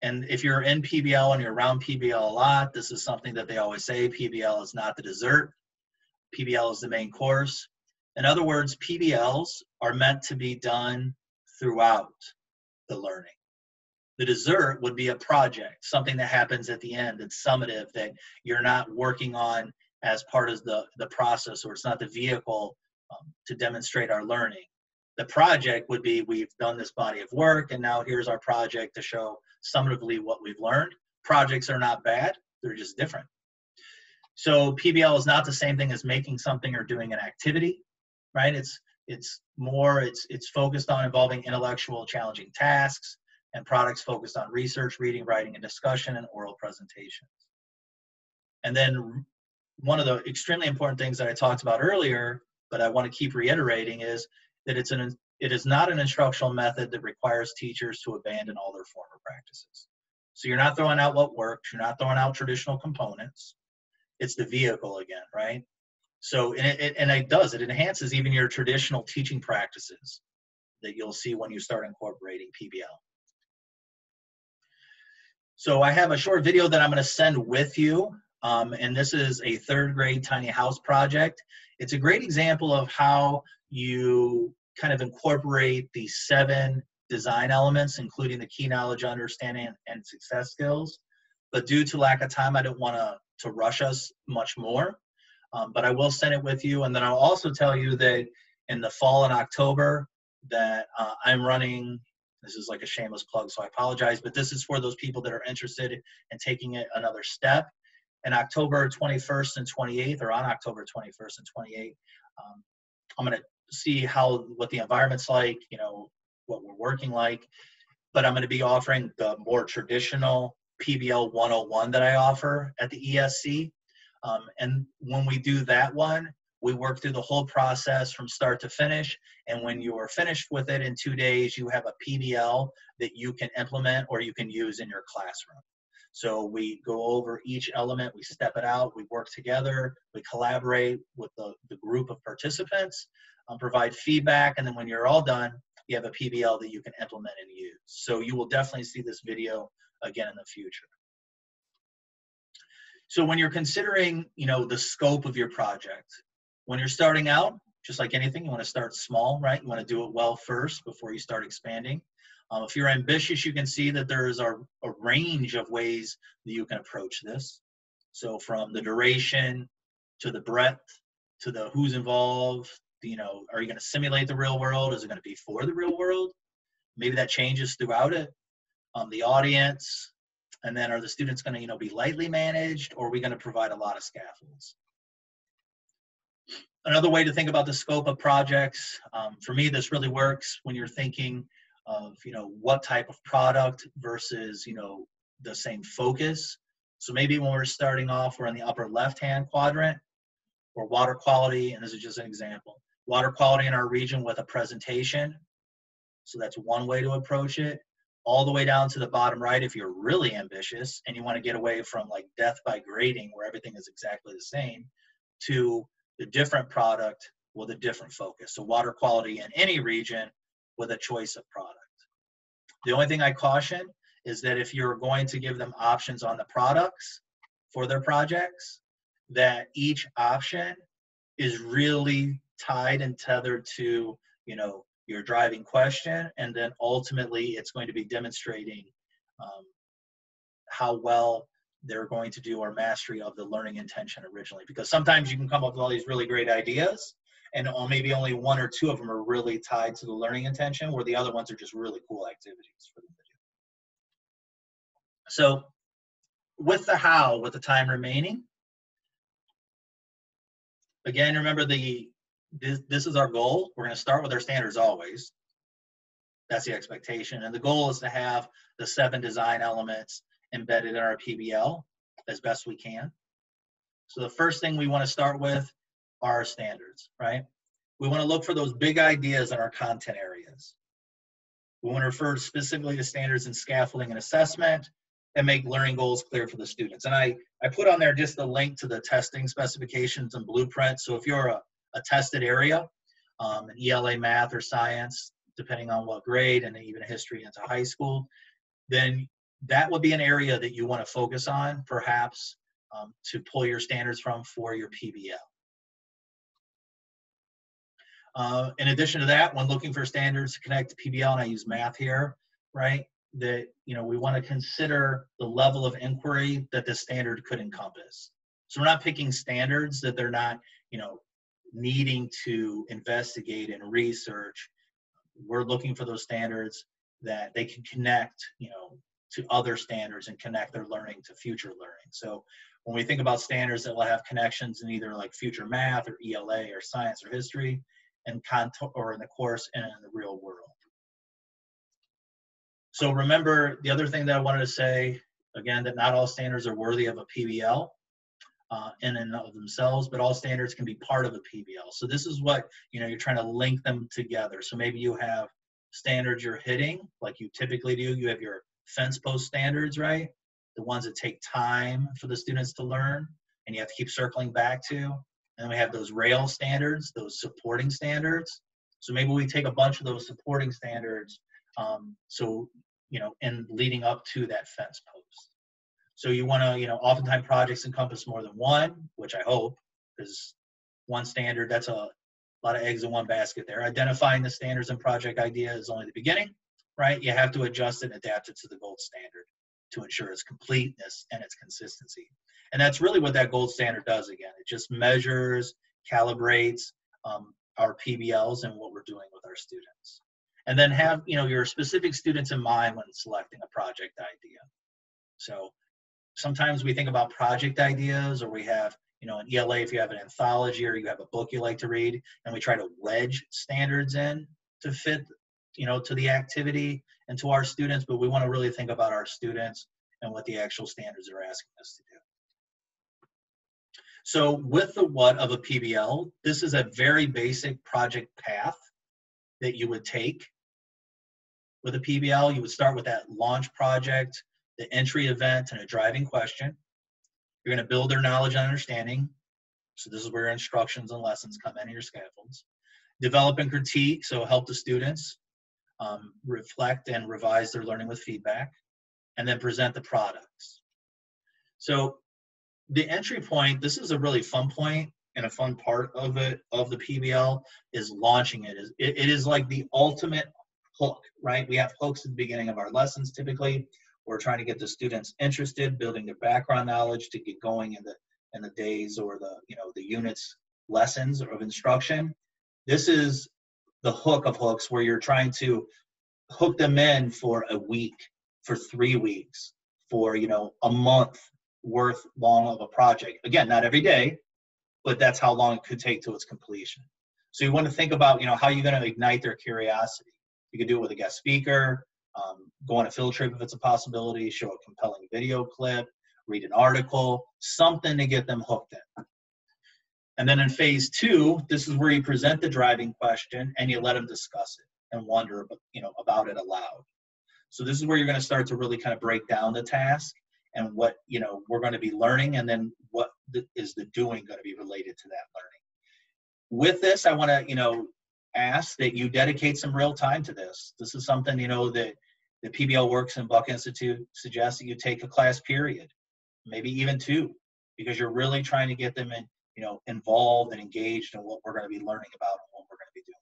A: And if you're in PBL and you're around PBL a lot, this is something that they always say: PBL is not the dessert. PBL is the main course. In other words, PBLs are meant to be done throughout the learning. The dessert would be a project, something that happens at the end, it's summative, that you're not working on as part of the process, or it's not the vehicle to demonstrate our learning. The project would be, we've done this body of work, and now here's our project to show summatively what we've learned. Projects are not bad, they're just different. So PBL is not the same thing as making something or doing an activity, right? It's focused on involving intellectual challenging tasks, and products focused on research, reading, writing, and discussion, and oral presentations. And then one of the extremely important things that I talked about earlier, but I want to keep reiterating, is that it is not an instructional method that requires teachers to abandon all their former practices. So you're not throwing out what works, you're not throwing out traditional components. It's the vehicle again, right? So, and it enhances even your traditional teaching practices that you'll see when you start incorporating PBL. So I have a short video that I'm going to send with you, and this is a 3rd grade tiny house project. It's a great example of how you kind of incorporate the 7 design elements, including the key knowledge, understanding, and success skills. But due to lack of time, I don't want to rush us much more, but I will send it with you. And then I'll also tell you that in the fall and October that I'm running. This is like a shameless plug, so I apologize, but this is for those people that are interested in taking it another step. In October 21st and 28th, or on October 21st and 28th, I'm going to see what the environment's like, you know, what we're working like, but I'm going to be offering the more traditional PBL 101 that I offer at the ESC. And when we do that one, we work through the whole process from start to finish. And when you are finished with it in 2 days, you have a PBL that you can implement or you can use in your classroom. So we go over each element, we step it out, we work together, we collaborate with the group of participants, provide feedback, and then when you're all done, you have a PBL that you can implement and use. So you will definitely see this video again in the future. So when you're considering, you know, the scope of your project, when you're starting out, just like anything, you want to start small, right? You want to do it well first before you start expanding. If you're ambitious, you can see that there's a range of ways that you can approach this. So from the duration to the breadth to the who's involved, you know, are you going to simulate the real world? Is it going to be for the real world? Maybe that changes throughout it. The audience, and then are the students going to, you know, be lightly managed, or are we going to provide a lot of scaffolds? Another way to think about the scope of projects, for me, this really works when you're thinking of, you know, what type of product versus, you know, the same focus. So maybe when we're starting off, we're in the upper left-hand quadrant, or water quality, and this is just an example. Water quality in our region with a presentation. So that's one way to approach it. All the way down to the bottom right, if you're really ambitious and you want to get away from like death by grading, where everything is exactly the same, to the different product with a different focus. So water quality in any region with a choice of product. The only thing I caution is that if you're going to give them options on the products for their projects, that each option is really tied and tethered to, you know, your driving question, and then ultimately it's going to be demonstrating how well they're going to do our mastery of the learning intention originally. Because sometimes you can come up with all these really great ideas, and maybe only 1 or 2 of them are really tied to the learning intention, where the other ones are just really cool activities for them to do. So with the how, with the time remaining, again, remember this is our goal. We're going to start with our standards always. That's the expectation. And the goal is to have the 7 design elements embedded in our PBL as best we can. So the first thing we want to start with are our standards, right? We want to look for those big ideas in our content areas. We want to refer specifically to standards in scaffolding and assessment and make learning goals clear for the students. And I put on there just the link to the testing specifications and blueprints. So if you're a tested area, an ELA math or science, depending on what grade, and even history into high school, then that would be an area that you want to focus on, perhaps to pull your standards from for your PBL. In addition to that, when looking for standards to connect to PBL, and I use math here, right, that, you know, we want to consider the level of inquiry that the standard could encompass. So we're not picking standards that they're not, you know, needing to investigate and research. We're looking for those standards that they can connect, you know, to other standards and connect their learning to future learning. So when we think about standards that will have connections in either like future math or ELA or science or history, and or in the course and in the real world. So remember, the other thing that I wanted to say, again, that not all standards are worthy of a PBL in and of themselves, but all standards can be part of a PBL. So this is what, you know, you're trying to link them together. So maybe you have standards you're hitting, like you typically do. You have your fence post standards, right? The ones that take time for the students to learn, and you have to keep circling back to. And we have those rail standards, those supporting standards. So maybe we take a bunch of those supporting standards, so, you know, and leading up to that fence post. So you want to, you know, oftentimes projects encompass more than one, which I hope, because one standard, that's a lot of eggs in one basket there. Identifying the standards and project idea is only the beginning, right? You have to adjust it and adapt it to the gold standard to ensure its completeness and its consistency. And that's really what that gold standard does again. It just measures, calibrates our PBLs and what we're doing with our students. And then have, you know, your specific students in mind when selecting a project idea. So sometimes we think about project ideas, or we have, you know, an ELA, if you have an anthology or you have a book you like to read, and we try to wedge standards in to fit, you know, to the activity and to our students, but we want to really think about our students and what the actual standards are asking us to do. So with the what of a PBL, this is a very basic project path that you would take. With a PBL, you would start with that launch project, the entry event, and a driving question. You're going to build their knowledge and understanding. So this is where your instructions and lessons come in, your scaffolds. Develop and critique, so help the students reflect and revise their learning with feedback, and then present the products. So the entry point, this is a really fun point and a fun part of it, of the PBL, is launching it. It is like the ultimate hook, right? We have hooks at the beginning of our lessons typically. We're trying to get the students interested, building their background knowledge to get going in the days or the, you know, the units lessons of instruction. This is the hook of hooks, where you're trying to hook them in for a week, for 3 weeks, for, you know, a month worth long of a project. Again, not every day, but that's how long it could take to its completion. So you want to think about, you know, how you're going to ignite their curiosity. You could do it with a guest speaker, go on a field trip if it's a possibility, show a compelling video clip, read an article, something to get them hooked in. And then in phase 2, this is where you present the driving question and you let them discuss it and wonder, you know, about it aloud. So this is where you're going to start to really kind of break down the task and what, you know, we're going to be learning, and then what is the doing going to be related to that learning. With this, I want to, you know, ask that you dedicate some real time to this. This is something, you know, that the PBL Works and Buck Institute suggests that you take a class period, maybe even 2, because you're really trying to get them in, you know, involved and engaged in what we're going to be learning about and what we're going to be doing.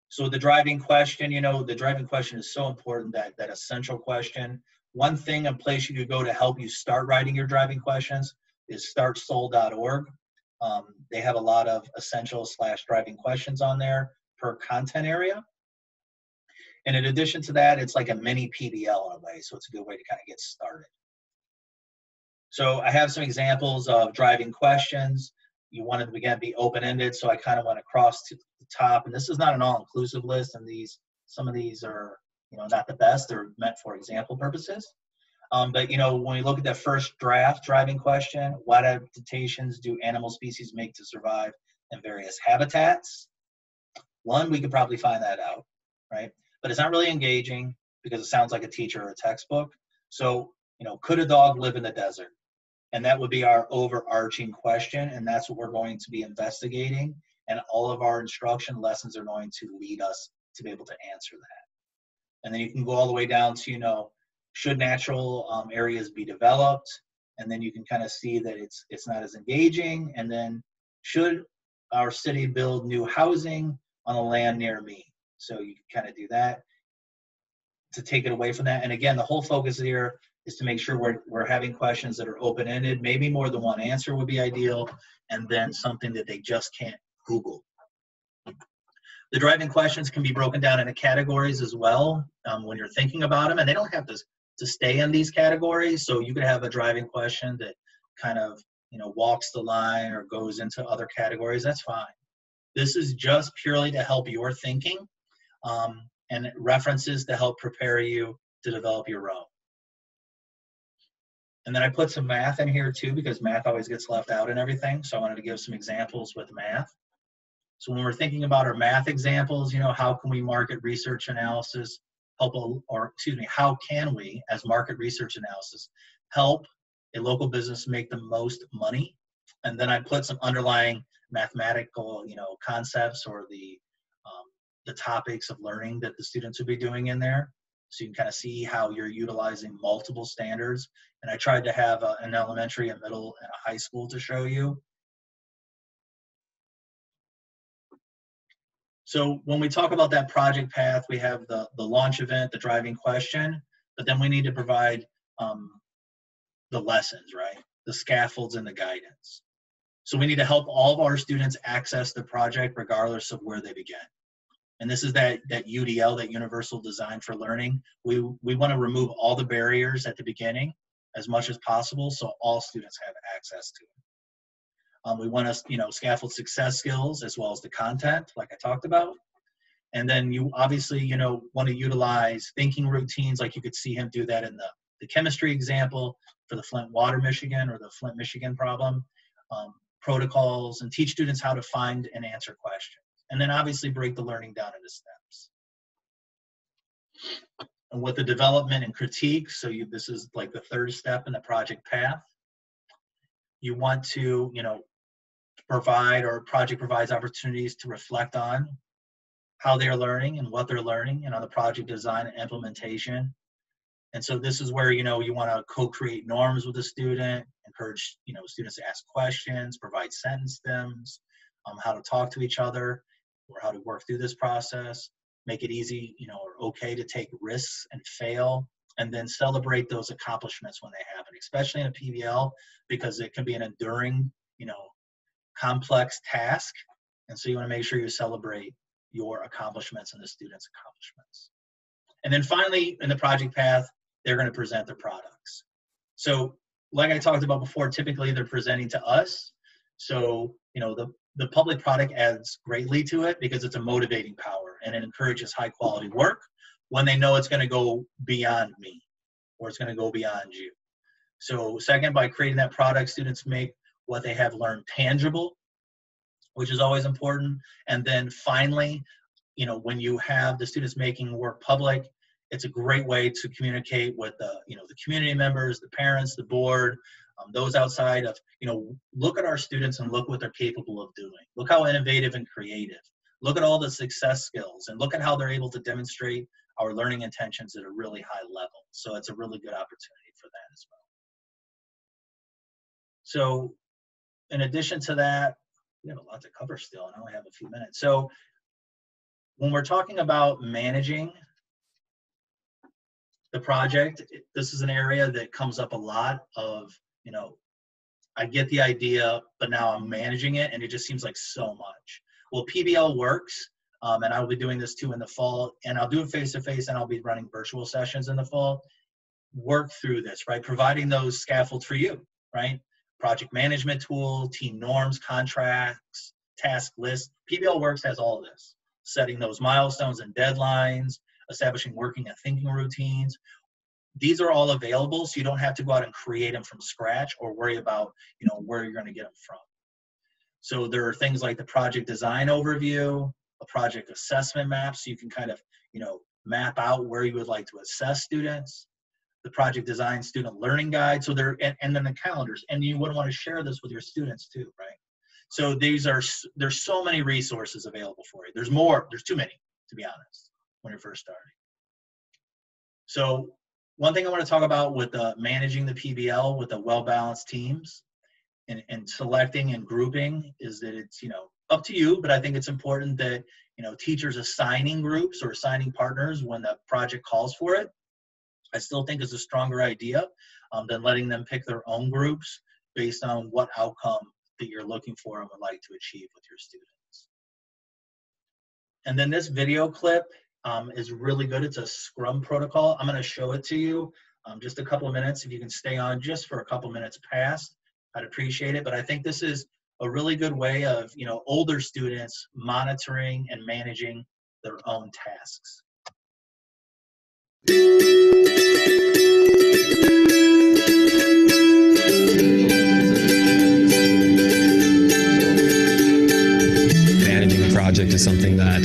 A: So the driving question, you know, the driving question is so important, that essential question. One thing and place you could go to help you start writing your driving questions is startsoul.org. They have a lot of essential / driving questions on there per content area. And in addition to that, it's like a mini PBL in a way, so it's a good way to kind of get started. So I have some examples of driving questions. You want it to, again, be open-ended, so I kind of went across to the top. And this is not an all-inclusive list, and some of these are, you know, not the best. They're meant for example purposes. But when we look at the first draft driving question, what adaptations do animal species make to survive in various habitats? One, we could probably find that out, right? But it's not really engaging because it sounds like a teacher or a textbook. So, could a dog live in the desert? And that would be our overarching question, and that's what we're going to be investigating. And all of our instruction lessons are going to lead us to be able to answer that. And then you can go all the way down to, should natural areas be developed? And then you can kind of see that it's not as engaging. And then, should our city build new housing on the land near me? So you can kind of do that to take it away from that. And again, the whole focus here is to make sure we're having questions that are open-ended. Maybe more than one answer would be ideal, and then something that they just can't Google. The driving questions can be broken down into categories as well when you're thinking about them, and they don't have to stay in these categories. So you could have a driving question that kind of walks the line or goes into other categories. That's fine. This is just purely to help your thinking and references to help prepare you to develop your own. And then I put some math in here too, because math always gets left out in everything. So I wanted to give some examples with math. So when we're thinking about our math examples, how can we market research analysis how can we, as market research analysis, help a local business make the most money? And then I put some underlying mathematical, concepts or the topics of learning that the students will be doing in there. So you can kind of see how you're utilizing multiple standards. And I tried to have an elementary, a middle, and a high school to show you. So when we talk about that project path, we have the launch event, the driving question, but then we need to provide the lessons, right? The scaffolds and the guidance. So we need to help all of our students access the project regardless of where they begin. And this is that UDL, that Universal Design for Learning. We want to remove all the barriers at the beginning as much as possible so all students have access to it. We want to, scaffold success skills as well as the content, like I talked about. And then you obviously, want to utilize thinking routines, like you could see him do that in the chemistry example for the Flint Water Michigan or the Flint Michigan problem, protocols, and teach students how to find and answer questions. And then obviously break the learning down into steps. And with the development and critique, so this is like the third step in the project path. You want to, project provides opportunities to reflect on how they're learning and what they're learning and on the project design and implementation. And so this is where, you want to co-create norms with the student, encourage, students to ask questions, provide sentence stems, how to talk to each other, or how to work through this process, make it easy, or okay to take risks and fail, and then celebrate those accomplishments when they happen, especially in a PBL, because it can be an enduring, complex task. And so you want to make sure you celebrate your accomplishments and the students' accomplishments. And then finally, in the project path, they're going to present their products. So like I talked about before, typically they're presenting to us. So, the public product adds greatly to it because it's a motivating power and it encourages high quality work when they know it's going to go beyond me or it's going to go beyond you. So second, by creating that product, students make what they have learned tangible, which is always important. And then finally, when you have the students making work public, it's a great way to communicate with the community members, the parents, the board, those outside of, look at our students and look what they're capable of doing. Look how innovative and creative. Look at all the success skills and look at how they're able to demonstrate our learning intentions at a really high level. So it's a really good opportunity for that as well. So in addition to that, we have a lot to cover still, and I only have a few minutes. So when we're talking about managing the project, this is an area that comes up a lot of, I get the idea, but now I'm managing it, and it just seems like so much. Well, PBL works, and I will be doing this too in the fall, and I'll do it face-to-face, and I'll be running virtual sessions in the fall. Work through this, right? Providing those scaffolds for you, right? Project management tool, team norms, contracts, task lists. PBL Works has all of this. Setting those milestones and deadlines, establishing working and thinking routines. these are all available, so you don't have to go out and create them from scratch or worry about, you know, where you're going to get them from. So there are things like the project design overview, a project assessment map, so you can kind of, you know, map out where you would like to assess students, the project design student learning guide, so there, and then the calendars, and you would want to share this with your students too, right? So there's so many resources available for you. There's too many, to be honest, when you're first starting. So one thing I want to talk about with managing the PBL with the well-balanced teams and selecting and grouping is that it's, you know, up to you, but I think it's important that, you know, teachers assigning groups or assigning partners when the project calls for it, I still think is a stronger idea than letting them pick their own groups based on what outcome that you're looking for and would like to achieve with your students. And then this video clip is really good. It's a Scrum protocol. I'm going to show it to you just a couple of minutes. If you can stay on just for a couple minutes past, I'd appreciate it. But I think this is a really good way of, you know, older students monitoring and managing their own tasks.
M: Project is something that,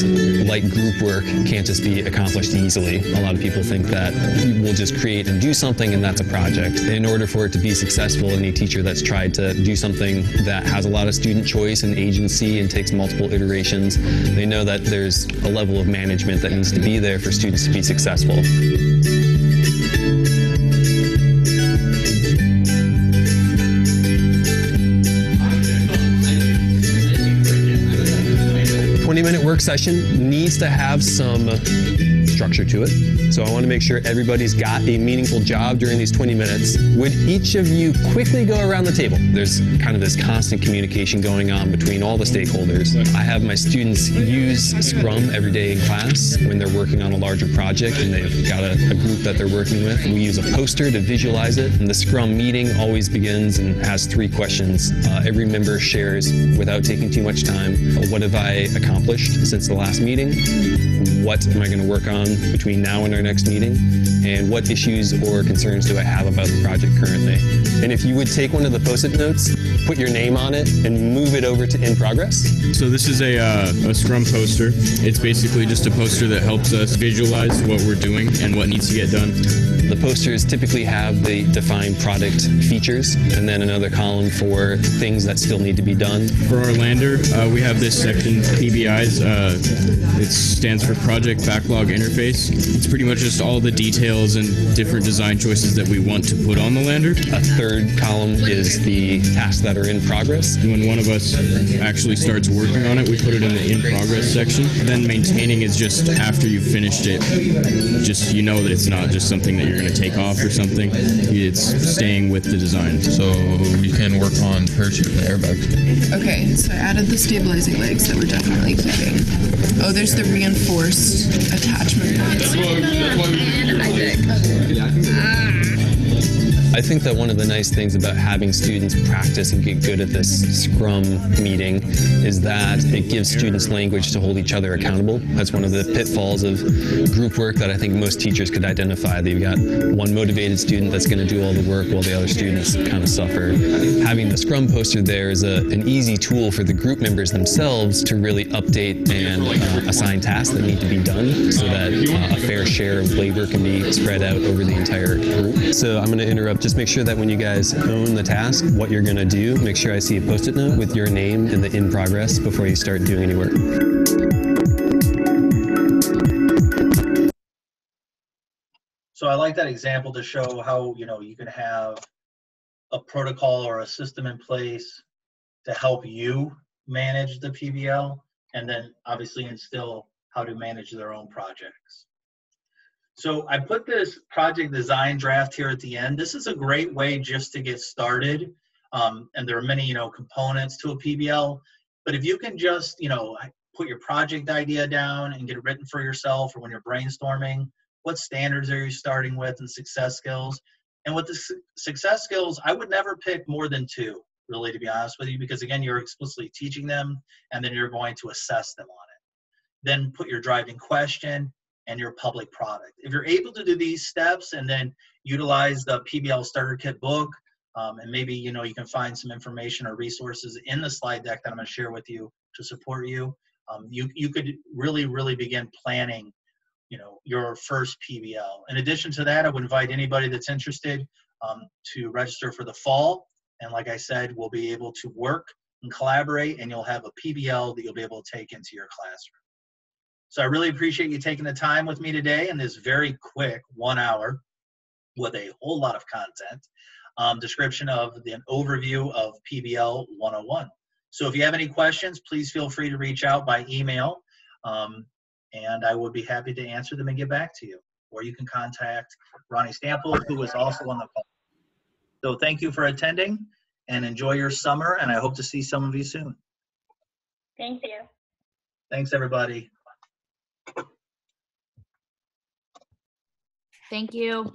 M: like group work, can't just be accomplished easily. A lot of people think that we'll just create and do something and that's a project. In order for it to be successful, any teacher that's tried to do something that has a lot of student choice and agency and takes multiple iterations, they know that there's a level of management that needs to be there for students to be successful. Work session needs to have some structure to it. So I want to make sure everybody's got a meaningful job during these 20 minutes. Would each of you quickly go around the table? There's kind of this constant communication going on between all the stakeholders. I have my students use Scrum every day in class when they're working on a larger project and they've got a group that they're working with. We use a poster to visualize it. And the Scrum meeting always begins and has 3 questions. Every member shares, without taking too much time, what have I accomplished since the last meeting? What am I going to work on between now and our next meeting? And what issues or concerns do I have about the project currently? And if you would take one of the Post-it notes, put your name on it, and move it over to in progress.
H: So this is a Scrum poster. It's basically just a poster that helps us visualize what we're doing and what needs to get done.
M: The posters typically have the defined product features and then another column for things that still need to be done.
H: For our lander, we have this section, PBIs. It stands for Project Backlog Interface. It's pretty much just all the details and different design choices that we want to put on the lander.
M: A third column is the tasks that are in progress.
H: When one of us actually starts working on it, we put it in the in progress section. Then maintaining is just after you've finished it. Just, you know that it's not just something that you're going to take off or something. It's staying with the design.
N: So you can work on parachute and airbag.
F: Okay, so I added the stabilizing legs that we're definitely keeping. Oh, there's the reinforced attachment points.
M: I think that one of the nice things about having students practice and get good at this Scrum meeting is that it gives students language to hold each other accountable. That's one of the pitfalls of group work that I think most teachers could identify. They've got one motivated student that's going to do all the work while the other students kind of suffer. Having the Scrum poster there is an easy tool for the group members themselves to really update and assign tasks that need to be done so that a fair share of labor can be spread out over the entire group. So I'm going to interrupt. Just make sure that when you guys own the task, what you're going to do, make sure I see a Post-it note with your name and the in progress before you start doing any work.
A: So I like that example to show how, you know, you can have a protocol or a system in place to help you manage the PBL and then obviously instill how to manage their own projects. So I put this project design draft here at the end. This is a great way just to get started. And there are many, you know, components to a PBL. But if you can just, you know, put your project idea down and get it written for yourself, or when you're brainstorming, what standards are you starting with and success skills? And with the success skills, I would never pick more than 2, really, to be honest with you, because again, you're explicitly teaching them and then you're going to assess them on it. Then put your driving question and your public product. If you're able to do these steps and then utilize the PBL Starter Kit book, and maybe you can find some information or resources in the slide deck that I'm going to share with you to support you. You could really begin planning your first PBL. In addition to that, I would invite anybody that's interested to register for the fall. And like I said, we'll be able to work and collaborate, and you'll have a PBL that you'll be able to take into your classroom. So I really appreciate you taking the time with me today in this very quick 1 hour with a whole lot of content, description of an overview of PBL 101. So if you have any questions, please feel free to reach out by email, and I would be happy to answer them and get back to you. Or you can contact Ronnie Stample, who is also on the call. So thank you for attending, and enjoy your summer, and I hope to see some of you soon.
O: Thank you.
A: Thanks, everybody.
P: Thank you.